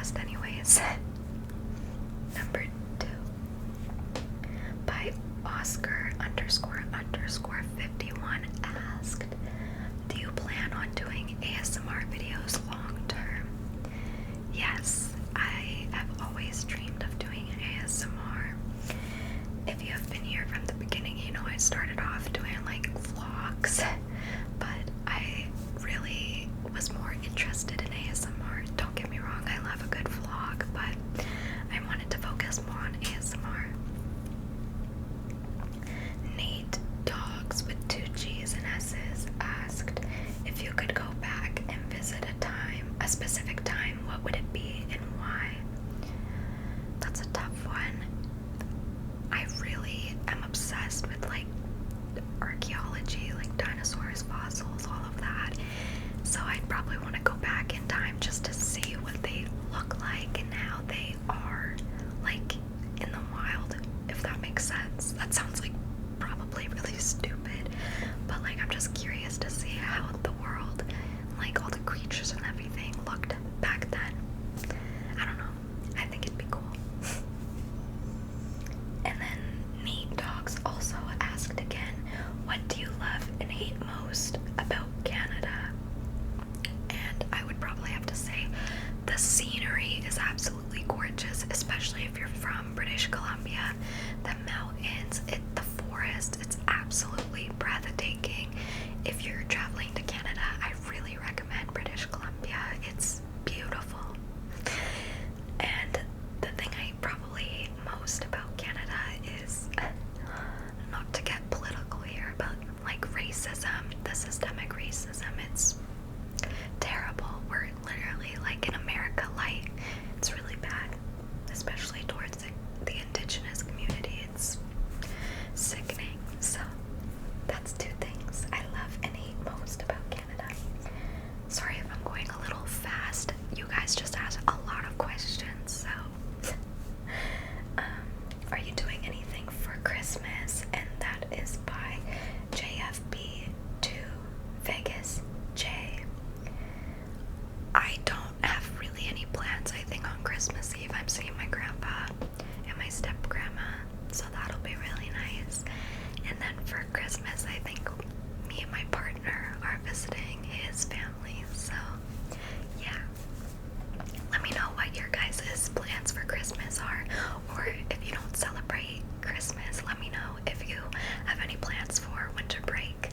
podcast anyways. Number 2 by Oscar__51 asked, do you plan on doing ASMR videos long term? Yes, I have always dreamed of doing ASMR. If you have been here from the beginning, you know I started off doing like vlogs, but I really was more interested in ASMR. Don't get me wrong, I love a good vlog, but I wanted to focus more on ASMR. Nate Dogs with 2 G's and S's asked, if you could go back and visit a specific time, what would it be and why? That's a tough one. I really am obsessed with like archaeology, like dinosaurs, fossils, all of that. So I'd probably want to go back in time just to see what they look like and how they are like in the wild, if that makes sense. That sounds like probably really stupid, but like I'm just curious to see how the world, like all the creatures and everything looked back then. I don't know. I think it'd be cool. And then Nate Dogs also asked again, what do you love and hate most about Canada? And I would probably have to say the scenery is absolutely gorgeous, especially if you're from British Columbia. The mountains, the forest, it's absolutely breathtaking. If you're traveling to Canada, I really recommend British Columbia. It's beautiful. And the thing I probably hate most about Canada is, not to get political here, but like racism, the systemic racism, it's terrible. We're literally like in America light. It's really bad, especially towards the indigenous community. It's sickening. So that's 2 things I love and hate most about Canada. Sorry if I'm going a little fast. You guys just asked a lot of questions, so are you doing anything for Christmas? And that is by JFB2 Vegas J. I don't have really any plans. I think on Christmas Eve I'm seeing my grandpa and my step grandma, so that'll be really nice. And then for Christmas, I think me and my partner are visiting his family, so yeah. Let me know what your guys' plans for Christmas are, or if you don't celebrate Christmas, let me know if you have any plans for winter break.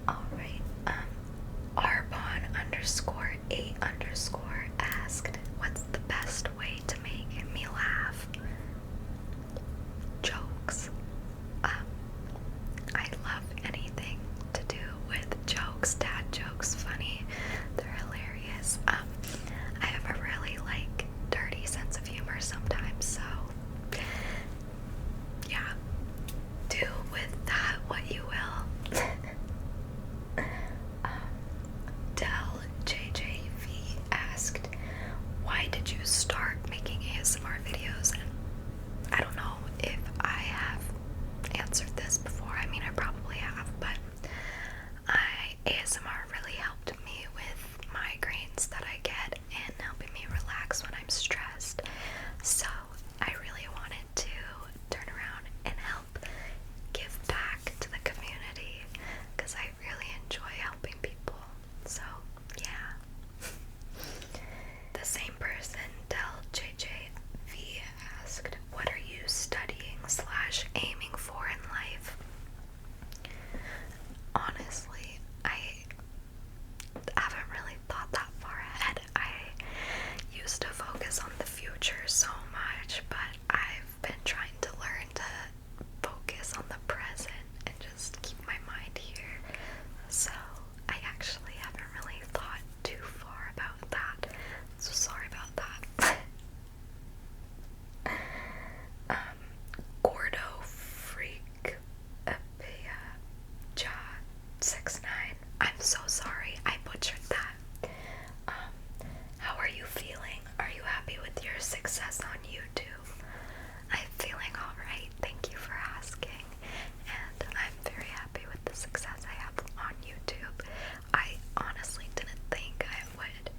Alright, Arbon_8_ asked, what's the best way to make me laugh? Jokes. I love anything to do with jokes, dad jokes, funny. They're hilarious. I have a really like dirty sense of humor sometimes, so yeah. Do with that what you will. Del JJV asked, why did you start making ASMR videos? And I don't know if I have answered this before. I mean, I probably have, but ASMR really helped me with migraines that I get and helping me relax when I'm stressed. So I really wanted to turn around and help give back to the community because I really enjoy helping people. So yeah. The same person, Del JJV, asked, what are you studying/aiming for in life? Honestly, I haven't really thought that far ahead. I used to focus on the future so much, but I've been trying to learn to focus on the present and just keep my mind here. So I actually haven't really thought too far about that. So sorry about that. Gordo Freak Ja 69. I'm so sorry, I butchered that. How are you feeling? Are you happy with your success on YouTube? I'm feeling alright, thank you for asking. And I'm very happy with the success I have on YouTube. I honestly didn't think I would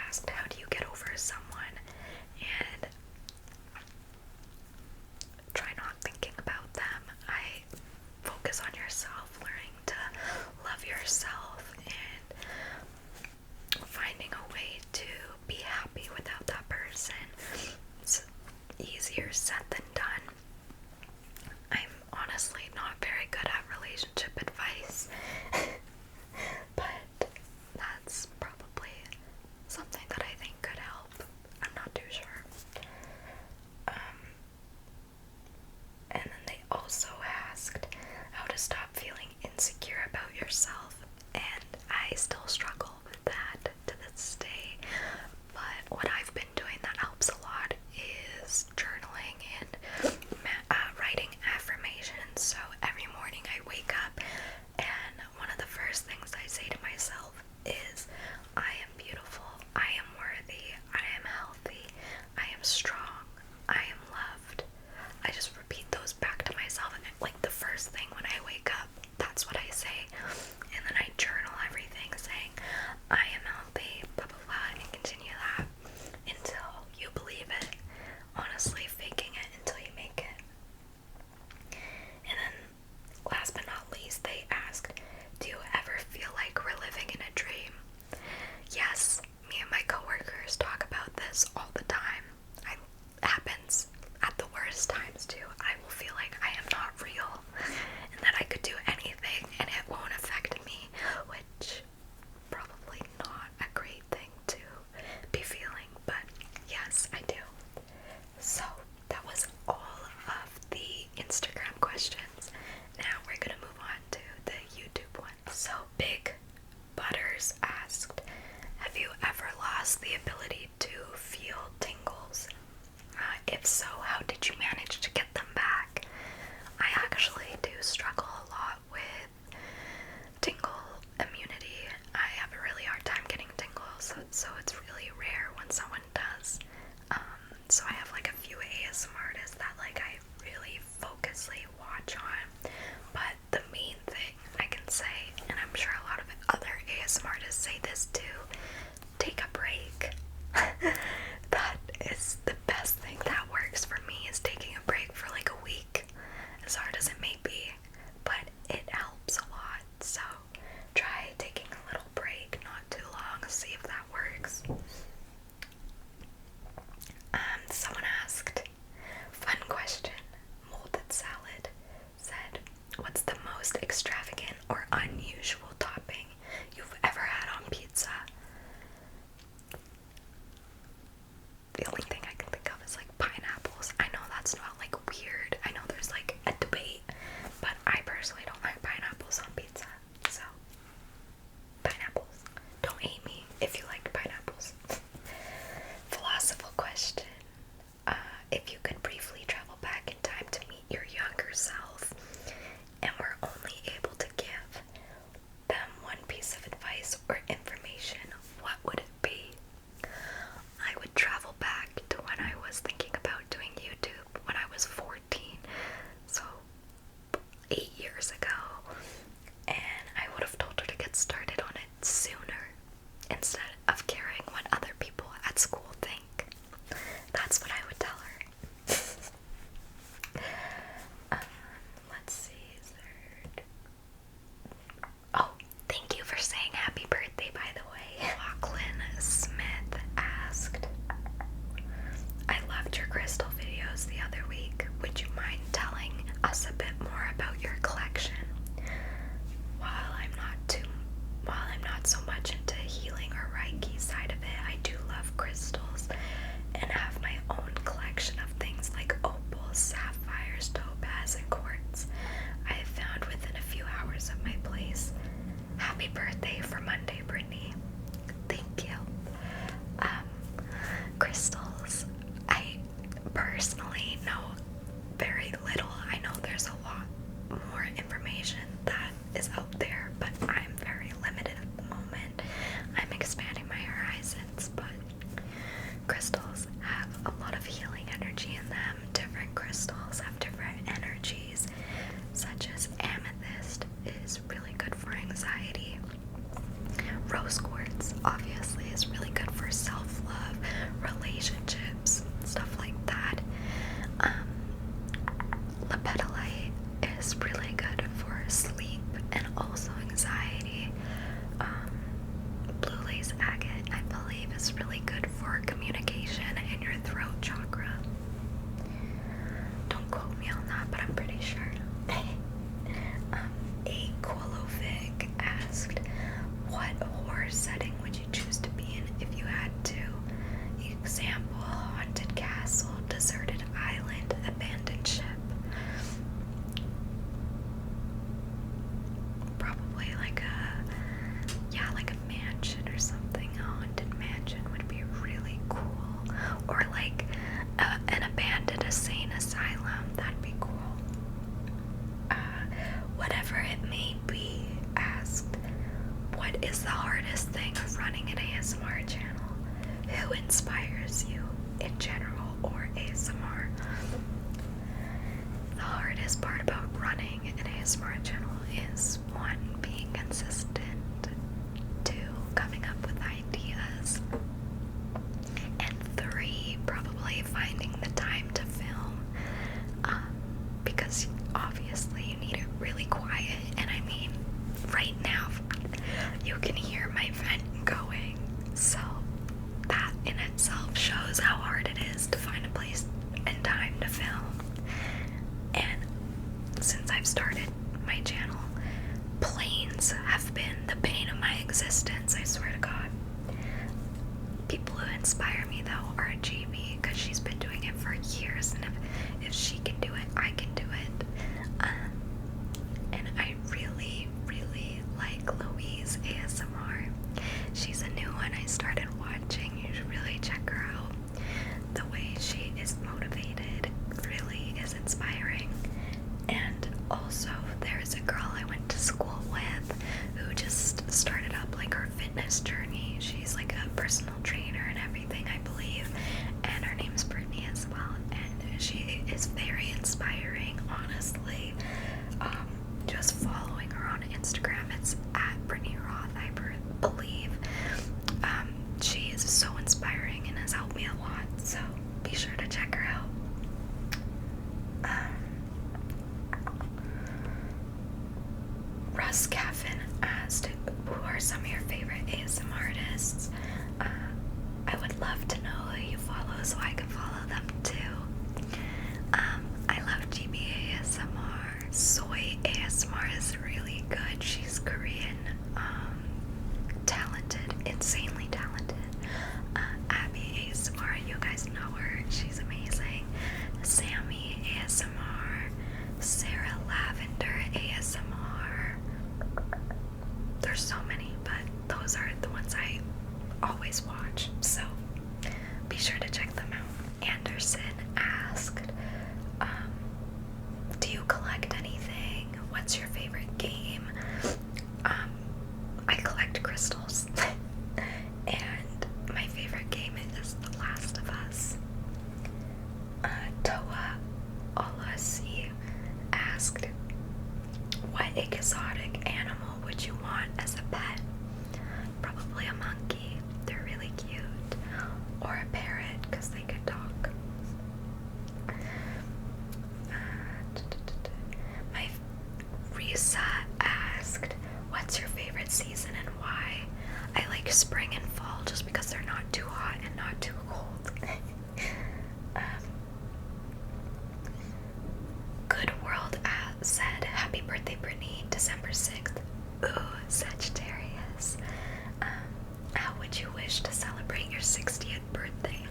asked, how do you get over someone? And try not thinking about them. I focus on yourself, learning to love yourself, and finding a way to be happy without that person. It's easier said than done. I'm honestly not very good at relationship advice, but that's probably something that I think could help. I'm not too sure. And then they also asked how to stop feeling insecure about yourself, and I still struggle with that to this day. But what I've been doing that helps a lot is journaling and writing affirmations. So every morning I wake up, and one of the first things I say to myself is, I am beautiful, I am worthy, I am healthy, I am strong, I am loved. I just repeat those back to myself, and like the first thing when I wake up, that's what I say. And then I journal everything saying, I am healthy, blah blah blah, and continue that until you believe it. Honestly, faking it until you make it. And then, last but not least, they asked, do you ever feel like we're living in a dream? Yes, me and my coworkers talk about this all the time. It happens at the worst times too. I will feel like I am not real, and that I could do anything and it won't affect me, which probably not a great thing to be feeling, but yes, I do. So that was all of the Instagram questions. Now we're gonna move on to the YouTube one. So Big Butters asked, have you ever lost the ability to feel tingles? If so, how did you manage to get them back? I actually do struggle a lot with tingle immunity. I have a really hard time getting tingles, so it's really rare when someone does. So I have like a few ASMR artists that like I really focusly watch on. But the main thing I can say, and I'm sure a lot of other ASMR artists say this too, take a break. That is the best thing that works for me, is taking a break for like a week, as hard as it may be, but it helps a lot. So try taking a little break, not too long, see if that works. Someone asked, fun question, Molded Salad said, what's the most extravagant or unusual topping you've ever had on pizza? The only thing I can think of is like pineapples. I know that's not like weird. I know there's like a debate, but I personally don't like pineapples on pizza. So, pineapples. Don't hate me if you like pineapples. Philosophical question. If you could briefly travel back in time to meet your younger self and were only able to give them one piece of advice or information, what would it be? I would travel back to when I was thinking about doing YouTube when I was 14, so 8 years ago, and I would have told her to get started on it sooner instead of is really good for communication and your throat chakra. Don't quote me on that, but I'm pretty sure. A Kolovic asked, what horror setting would you choose to be in if you had to? Example, haunted castle, deserted island, abandoned ship. Probably like a mansion or something. A haunted mansion would be really cool. Or like an abandoned insane asylum. That'd be cool. Whatever it may be, asked, what is the hardest thing of running an ASMR channel? Who inspires you in general or ASMR? The hardest part about running an ASMR channel is 1, being consistent, 2, coming up with ideas, and 3, probably finding the time to film, because obviously you need it really quiet, and I mean, right now, you can hear my vent going, so that in itself shows how hard it is to find a place and time to film. And since I've started my channel, planes have been the bane of my existence, I swear to God. People who inspire me, though, are GB, because she's been doing it for years, and if she can do it, I can do it. And I really, really like Louise ASMR. She's a new one I started watching. You should really check her out. The way she is motivated really is inspiring. And also, there's a girl I went to school with who just started up like her fitness journey. She's like a personal trainer and everything, I believe. And her name's Brittney as well. And she is very inspiring, honestly. Just following her on Instagram, it's at Brittney Roth, I believe. She is so inspiring and has helped me a lot, so be sure to check her out. Russ Caffin asked, who are some of your favorite ASMR artists? I would love to know who you follow so I can follow them too. I love GB ASMR. Soy ASMR is really good. She's Korean, talented, insanely talented. Abby ASMR, you guys know her. She's amazing. Sammy ASMR. Sarah Lavender ASMR. There's so many, but those are the ones I always watch, so be sure to check them out. Anderson asked, do you collect anything? What's your favorite game? I collect crystals. And my favorite game is The Last of Us. Toa Olasi asked, what exotic animal would you want as a pet? Probably a monkey. They're really cute. Or a parrot, because they could talk. My Risa asked, what's your favorite season and why? I like spring and fall just because they're not too hot and not too cold. Good World said, happy birthday, Brittney, December 6th. Ooh, Sagittarius. How would you wish to celebrate your 60th birthday?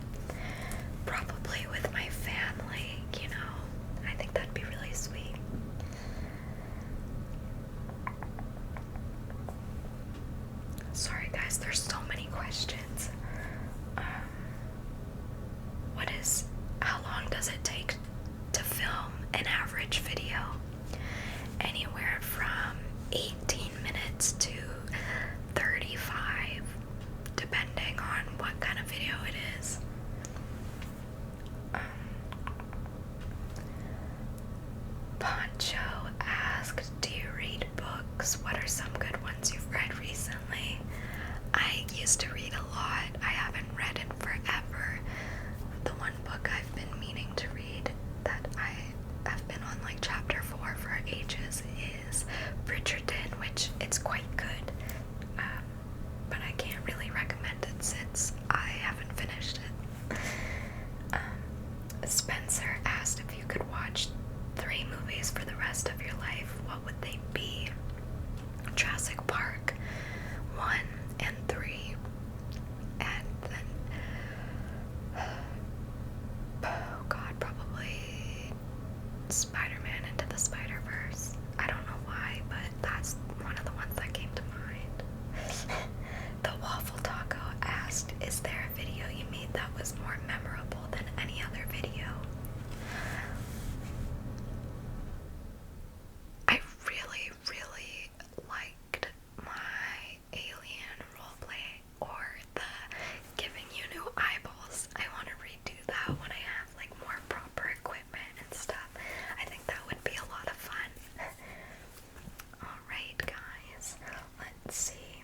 Probably with my family, you know. I think that'd be really sweet. Sorry guys, there's so many questions. How long does it take to film an average video? Anywhere from 18 minutes to 35, depending on what kind of video it is. Was there a video you made that was more memorable than any other video? I really, really liked my alien roleplay, or the giving you new eyeballs. I want to redo that when I have like more proper equipment and stuff. I think that would be a lot of fun. Alright guys, let's see.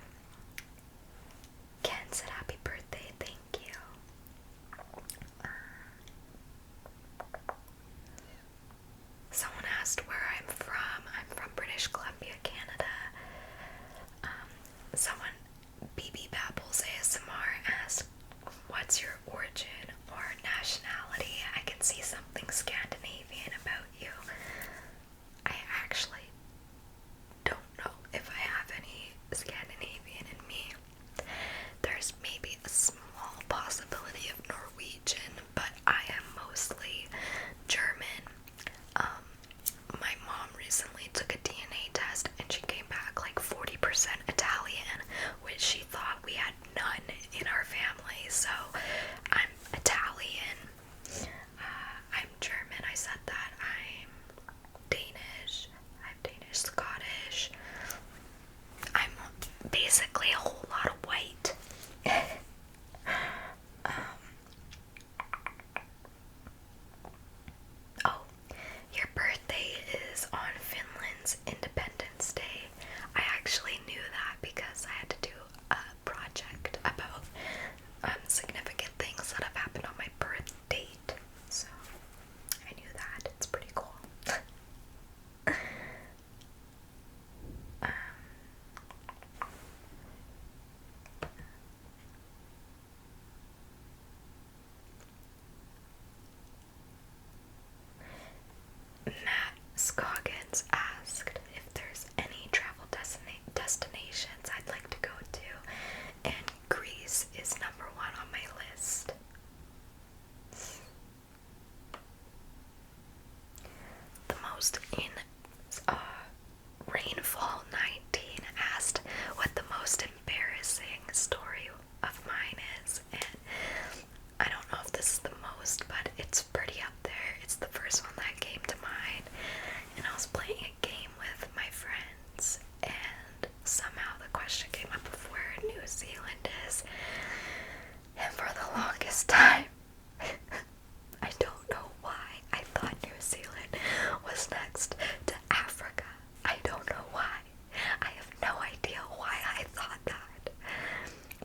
Ken said happy birthday, thank you. Someone asked where I'm from. I'm from British Columbia, Canada. Someone, BB Babbles ASMR, asked, what's your origin or nationality? I can see something Scandinavian about you. I actually don't know if I have any Scandinavian in me. There's maybe a small possibility of Norwegian, but I am mostly German. My mom recently took a DNA test and she came back like 40% Italian, which she thought we had none in our family. So I'm Italian, I'm German, I said that, I'm Danish, I'm Danish, Scottish, I'm basically a whole lot of white. Oh, your birthday is on Finland's Independence Day. I actually knew that because I had to do a project about significant things that have happened on my birth date. So I knew that. It's pretty cool. Matt Scoggins asked if there's any travel destinations I'd like to go to, and Greece is number one on my list. The most in Rainfall 19 asked what the most embarrassing story of mine is, and I don't know if this is the most, but it's pretty up there. It's the first one that came to mind, and I was playing a game with my friends, and somehow the question came up of where New Zealand is, and for the longest time, I don't know why I thought New Zealand was next to Africa. I don't know why. I have no idea why I thought that.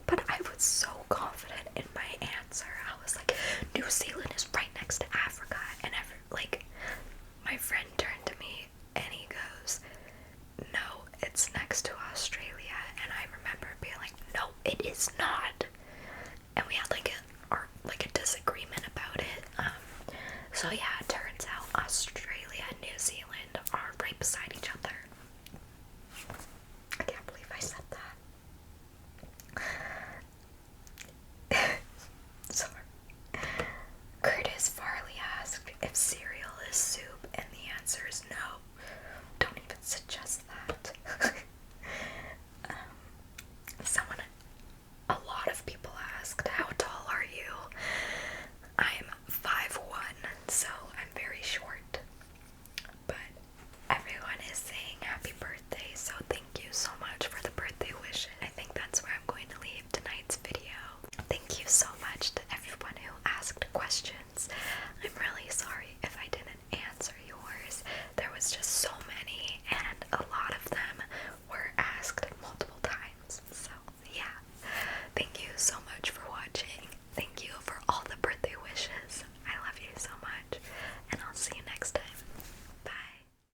But I was so confident in my answer. I was like, New Zealand is right next to Africa. And my friend turned to me and he goes, no, it's next to Australia. And I remember being like, no, it is not. And we had like a disagreement about it. So yeah,